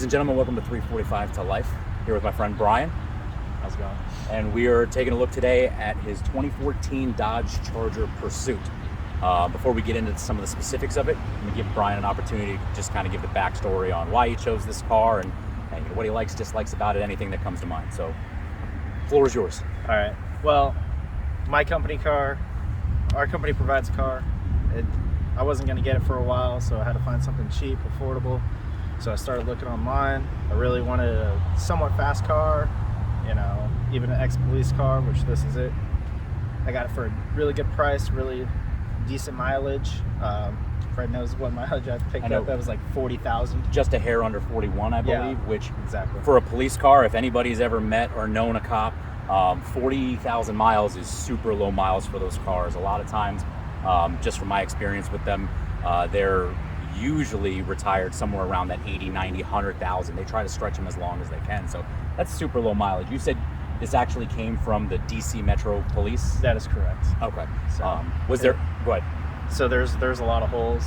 and gentlemen, welcome to 345 to Life. Here with my friend Bryan. How's it going? And we are taking a look today at his 2014 Dodge Charger Pursuit. Before we get into some of the specifics of it, I'm going to give Bryan an opportunity to just kind of give the backstory on why he chose this car and what he likes, dislikes about it, anything that comes to mind. So, floor is yours. All right. Well, my company car, our company provides a car. I wasn't going to get it for a while, so I had to find something cheap, affordable. So I started looking online. I really wanted a somewhat fast car, even an ex-police car, which this is it. I got it for a really good price, really decent mileage. Fred knows what mileage I picked up. That was like 40,000. Just a hair under 41, I believe, Yeah, which exactly. For a police car, if anybody's ever met or known a cop, 40,000 miles is super low miles for those cars. A lot of times, just from my experience with them, they're usually retired somewhere around that 80, 90, 100,000. They try to stretch them as long as they can. So that's super low mileage. You said this actually came from the DC Metro Police? That is correct. Okay. So, Go ahead. So there's a lot of holes.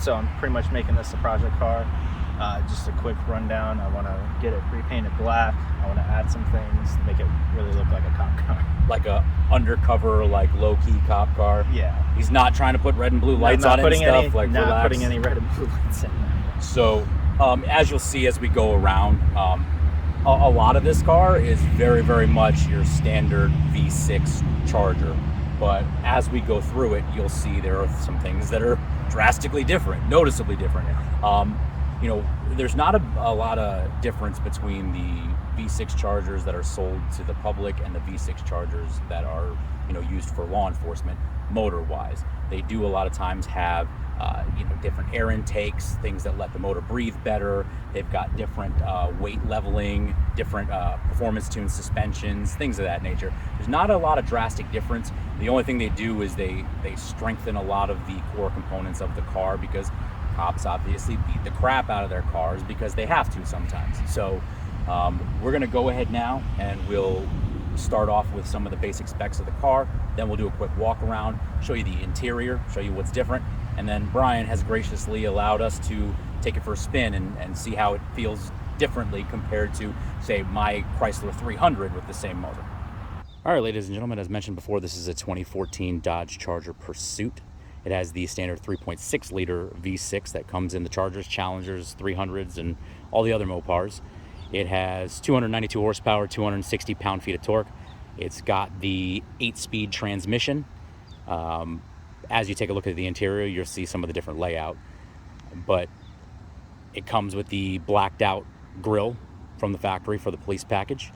So I'm pretty much making this a project car. Just a quick rundown. I want to get it repainted black. I want to add some things to make it really look like a cop car. Like a undercover, like low-key cop car. Yeah. He's not trying to put red and blue lights on it and stuff. Not putting any red and blue lights in there. So, as you'll see as we go around, a lot of this car is very, very much your standard V6 Charger. But as we go through it, you'll see there are some things that are drastically different, noticeably different. There's not a lot of difference between the V6 Chargers that are sold to the public and the V6 Chargers that are, used for law enforcement, motor-wise. They do a lot of times have, different air intakes, things that let the motor breathe better. They've got different weight leveling, different performance-tuned suspensions, things of that nature. There's not a lot of drastic difference. The only thing they do is they strengthen a lot of the core components of the car, because cops obviously beat the crap out of their cars because they have to sometimes. So we're going to go ahead now and we'll start off with some of the basic specs of the car. Then we'll do a quick walk around, show you the interior, show you what's different. And then Bryan has graciously allowed us to take it for a spin and see how it feels differently compared to, say, my Chrysler 300 with the same motor. All right, ladies and gentlemen, as mentioned before, this is a 2014 Dodge Charger Pursuit. It has the standard 3.6 liter V6 that comes in the Chargers, Challengers, 300s, and all the other Mopars. It has 292 horsepower, 260 pound-feet of torque. It's got the 8-speed transmission. As you take a look at the interior, you'll see some of the different layout. But it comes with the blacked-out grille from the factory for the police package.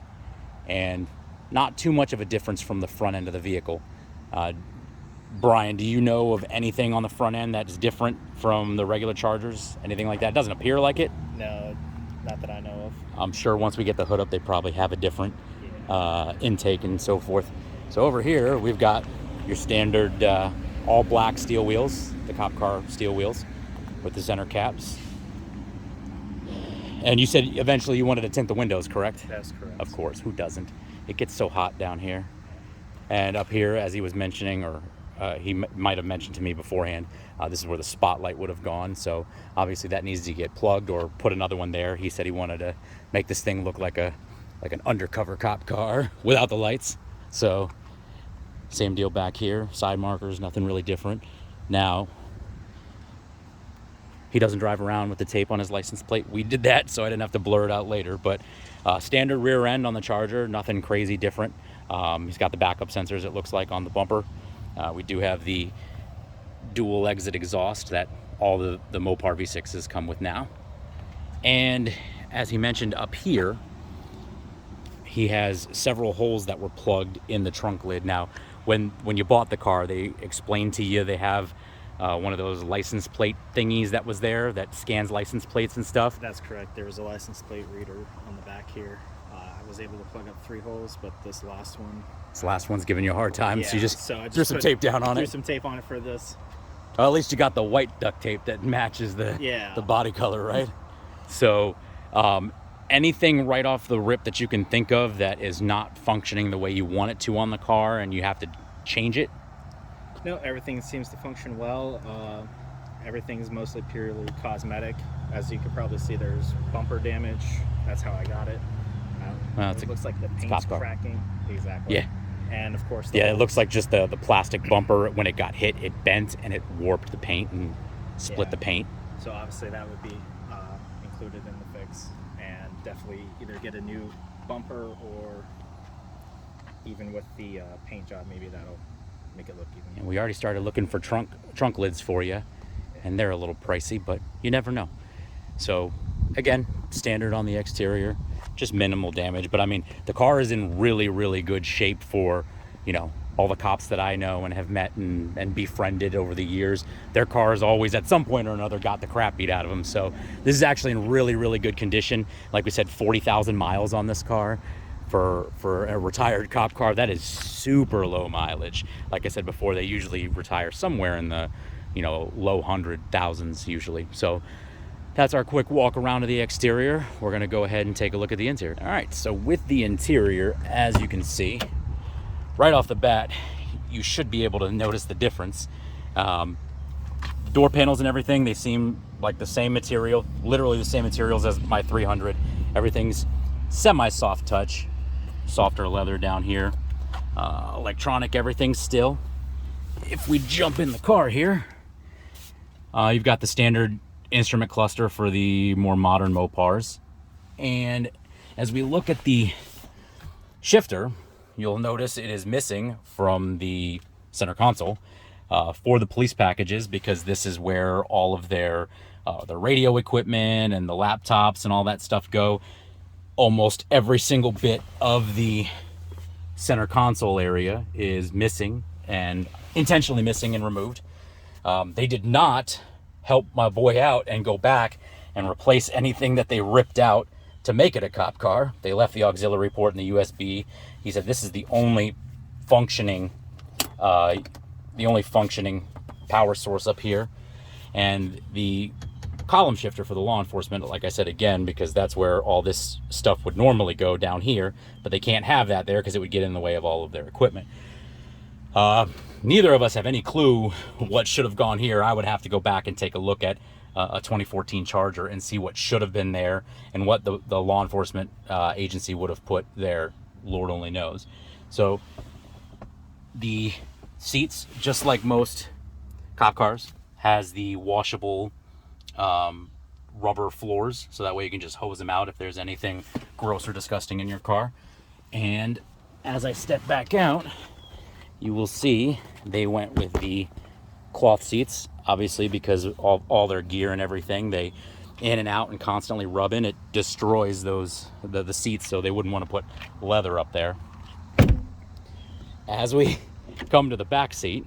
And not too much of a difference from the front end of the vehicle. Bryan, do you know of anything on the front end that's different from the regular Chargers? Anything like that? It doesn't appear like it. No, not that I know of. I'm sure once we get the hood up, they probably have a different intake and so forth. So over here, we've got your standard all black steel wheels, the cop car steel wheels with the center caps. And you said eventually you wanted to tint the windows, correct? That's correct. Of course, who doesn't? It gets so hot down here. And up here, as he was mentioning, or he might have mentioned to me beforehand, this is where the spotlight would have gone. So obviously that needs to get plugged or put another one there. He said he wanted to make this thing look like an undercover cop car without the lights. So same deal back here, side markers, nothing really different. Now, he doesn't drive around with the tape on his license plate. We did that so I didn't have to blur it out later. But standard rear end on the Charger, nothing crazy different. He's got the backup sensors, it looks like, on the bumper. We do have the dual exit exhaust that all the Mopar V6s come with now. And as he mentioned up here, he has several holes that were plugged in the trunk lid. Now, when you bought the car, they explained to you they have one of those license plate thingies that was there that scans license plates and stuff. That's correct. There was a license plate reader on the back here. I was able to plug up 3 holes, but this last one's giving you a hard time. Yeah, So you just so I threw some tape down on it. Threw some tape on it for this. Well, at least you got the white duct tape that matches the body color, right? So anything right off the rip that you can think of that is not functioning the way you want it to on the car and you have to change it? No, everything seems to function well. everything's mostly purely cosmetic. As you can probably see, there's bumper damage. That's how I got it. Well, it looks like the paint's cop car. cracking. Exactly. Yeah. And of course, Yeah, it looks like just the plastic bumper, when it got hit, it bent and it warped the paint and split the paint. So obviously that would be included in the fix, and definitely either get a new bumper, or even with the paint job, maybe that'll make it look even. And we already started looking for trunk lids for you, and they're a little pricey, but you never know. So again, standard on the exterior, just minimal damage. But I mean, the car is in really, really good shape for, you know, all the cops that I know and have met and befriended over the years. Their cars always at some point or another got the crap beat out of them. So this is actually in really, really good condition. Like we said, 40,000 miles on this car. For a retired cop car, that is super low mileage. Like I said before, they usually retire somewhere in the, you know, low 100,000s usually. So that's our quick walk around of the exterior. We're gonna go ahead and take a look at the interior. All right, so with the interior, as you can see, right off the bat, you should be able to notice the difference. Door panels and everything, they seem like the same material, literally the same materials as my 300. Everything's semi-soft touch, softer leather down here. Electronic, everything still. If we jump in the car here, you've got the standard instrument cluster for the more modern Mopars. And as we look at the shifter, you'll notice it is missing from the center console for the police packages, because this is where all of their radio equipment and the laptops and all that stuff go. Almost every single bit of the center console area is missing, and intentionally missing and removed. They did not help my boy out and go back and replace anything that they ripped out to make it a cop car. They left the auxiliary port and the USB. He said this is the only functioning power source up here. And the column shifter for the law enforcement, like I said again, because that's where all this stuff would normally go, down here, but they can't have that there because it would get in the way of all of their equipment. Neither of us have any clue what should have gone here. I would have to go back and take a look at a 2014 Charger and see what should have been there and what the law enforcement agency would have put there. Lord only knows. So the seats, just like most cop cars, has the washable rubber floors, so that way you can just hose them out if there's anything gross or disgusting in your car. And as I step back out, you will see they went with the cloth seats, obviously, because all their gear and everything, they in and out and constantly rubbing, it destroys the seats, so they wouldn't want to put leather up there. As we come to the back seat,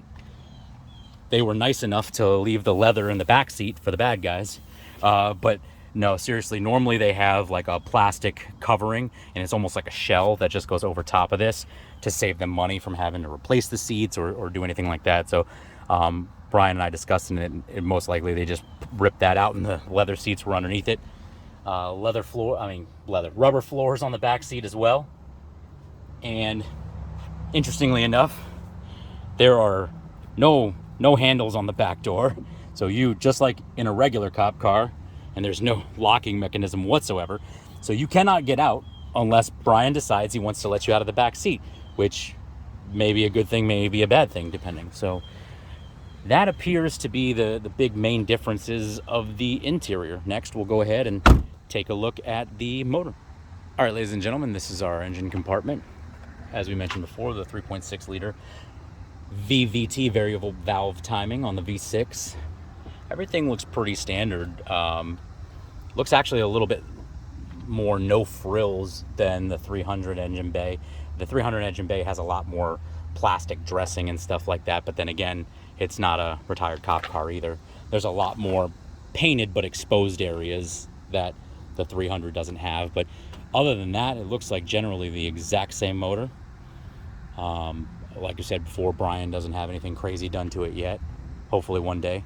they were nice enough to leave the leather in the back seat for the bad guys, but no, seriously, normally they have like a plastic covering, and it's almost like a shell that just goes over top of this to save them money from having to replace the seats or do anything like that. So Bryan and I discussed it, and most likely they just ripped that out and the leather seats were underneath it. Rubber floors on the back seat as well. And interestingly enough, there are no handles on the back door. So you, just like in a regular cop car, and there's no locking mechanism whatsoever. So you cannot get out unless Bryan decides he wants to let you out of the back seat, which may be a good thing, may be a bad thing, depending. So that appears to be the big main differences of the interior. Next, we'll go ahead and take a look at the motor. All right, ladies and gentlemen, this is our engine compartment. As we mentioned before, the 3.6 liter VVT, variable valve timing, on the V6. Everything looks pretty standard. Looks actually a little bit more no frills than the 300 engine bay. The 300 engine bay has a lot more plastic dressing and stuff like that, but then again, it's not a retired cop car either. There's a lot more painted but exposed areas that the 300 doesn't have, but other than that, it looks like generally the exact same motor. Like I said before, Bryan doesn't have anything crazy done to it yet. Hopefully one day.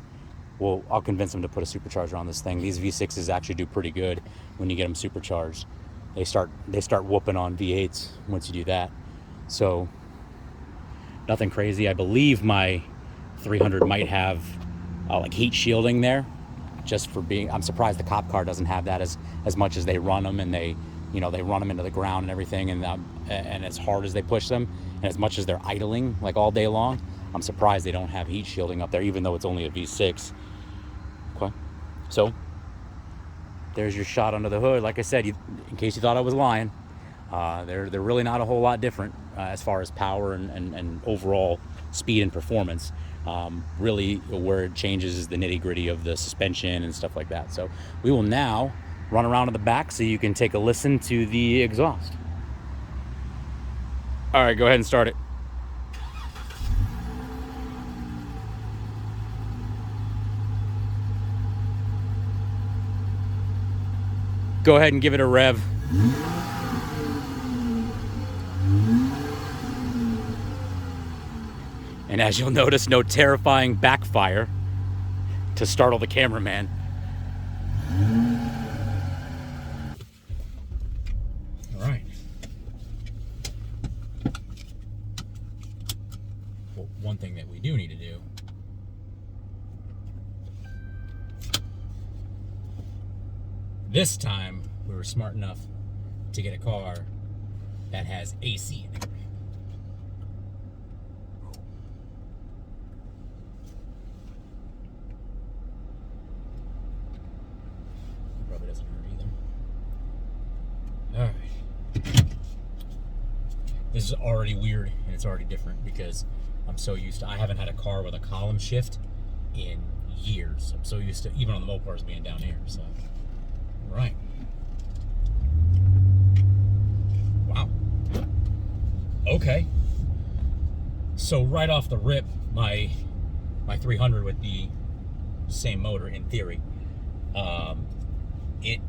Well, I'll convince him to put a supercharger on this thing. These V6s actually do pretty good when you get them supercharged. They start whooping on V8s once you do that. So nothing crazy. I believe my 300 might have like heat shielding there, just for being. I'm surprised the cop car doesn't have that as much as they run them, and they run them into the ground and everything, and as hard as they push them, and as much as they're idling like all day long. I'm surprised they don't have heat shielding up there, even though it's only a V6. Okay, so there's your shot under the hood. Like I said, in case you thought I was lying, they're really not a whole lot different as far as power and overall speed and performance. Really, where it changes is the nitty-gritty of the suspension and stuff like that. So we will now run around to the back so you can take a listen to the exhaust. All right, go ahead and start it. Go ahead and give it a rev. And as you'll notice, no terrifying backfire to startle the cameraman. All right. Well, one thing that we do need to do this time, we were smart enough to get a car that has AC in it. Probably doesn't hurt either. Alright. This is already weird, and it's already different because I'm so used to, I haven't had a car with a column shift in years. I'm so used to, even on the Mopars being down here, so. Right. Wow. Okay. So right off the rip, my 300 with the same motor in theory, it's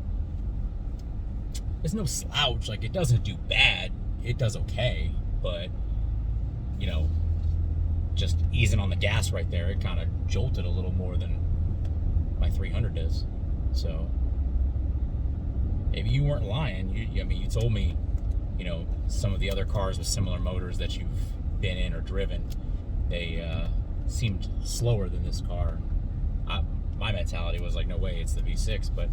no slouch. Like, it doesn't do bad. It does okay, but just easing on the gas right there, it kind of jolted a little more than my 300 does. So. Maybe you weren't lying. You told me, some of the other cars with similar motors that you've been in or driven, they seemed slower than this car. My mentality was like, no way, it's the V6, but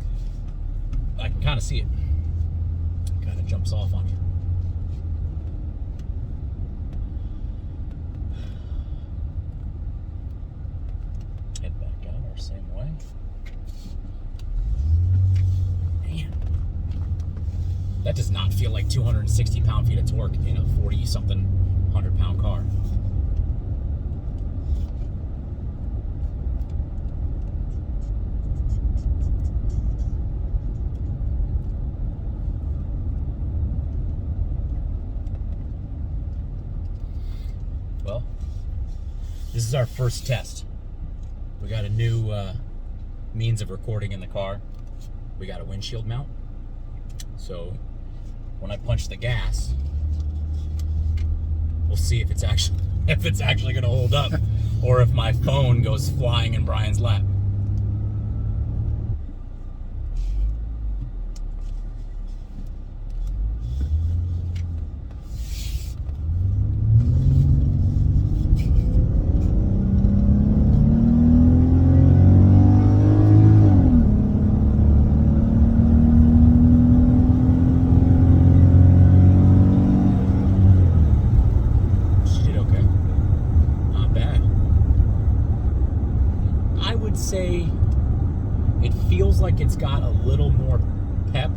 I can kind of see it. It kind of jumps off on you. Head back out our same way. That does not feel like 260 pound-feet of torque in a 40-something 100-pound car. Well, this is our first test. We got a new means of recording in the car. We got a windshield mount. So when I punch the gas, we'll see if it's actually going to hold up, or if my phone goes flying in Bryan's lap. Say it feels like it's got a little more pep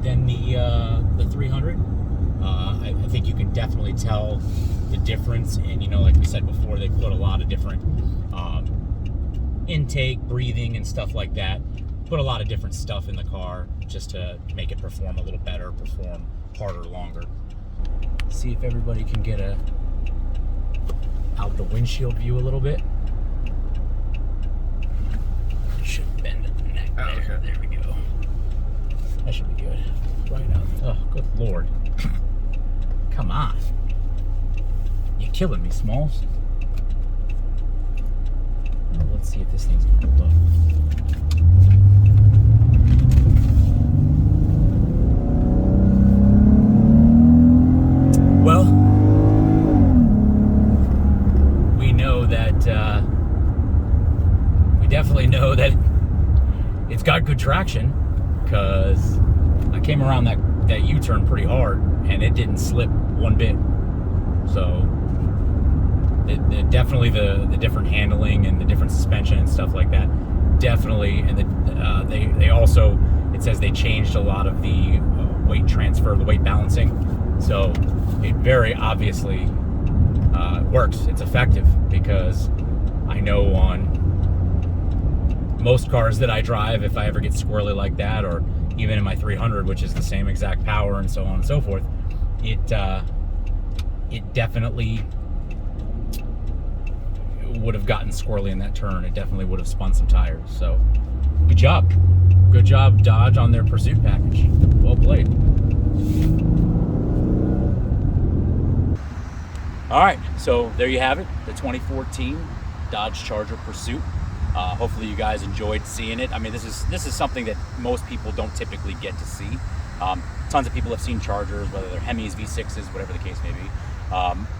than the 300. I think you can definitely tell the difference, and like we said before, they put a lot of different intake, breathing, and stuff like that. Put a lot of different stuff in the car just to make it perform a little better, perform harder, longer. See if everybody can get out the windshield view a little bit. Should bend at the neck there. Oh, okay. There we go. That should be good. Right out. Oh, good Lord. Come on. You're killing me, Smalls. Well, let's see if this thing's gonna hold up. Well, we know that traction because I came around that U-turn pretty hard and it didn't slip one bit. So definitely the different handling and the different suspension and stuff like that, definitely. And they also, it says they changed a lot of the weight transfer, the weight balancing. So it very obviously works. It's effective, because I know on most cars that I drive, if I ever get squirrely like that, or even in my 300, which is the same exact power and so on and so forth, it definitely would have gotten squirrely in that turn. It definitely would have spun some tires. So good job Dodge on their Pursuit package. Well played. All right, so there you have it, the 2014 Dodge Charger Pursuit. Hopefully you guys enjoyed seeing it. I mean, this is something that most people don't typically get to see. Tons of people have seen Chargers, whether they're Hemis, V6s, whatever the case may be.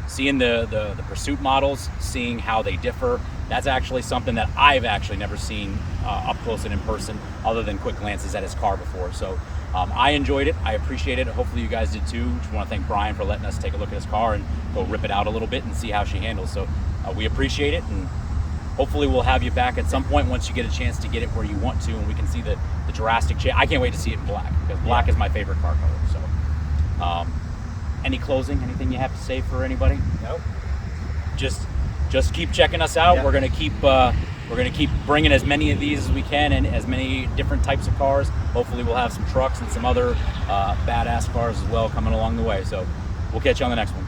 Seeing the Pursuit models, seeing how they differ, that's actually something that I've actually never seen up close and in person, other than quick glances at his car before. So I enjoyed it. I appreciate it. Hopefully you guys did too. Just want to thank Bryan for letting us take a look at his car and go rip it out a little bit and see how she handles. So we appreciate it, and hopefully we'll have you back at some point once you get a chance to get it where you want to, and we can see the drastic change. I can't wait to see it in black, because black is my favorite car color. So any closing, anything you have to say for anybody? Nope. Just keep checking us out. Yeah. We're gonna keep bringing as many of these as we can, and as many different types of cars. Hopefully we'll have some trucks and some other badass cars as well coming along the way. So we'll catch you on the next one.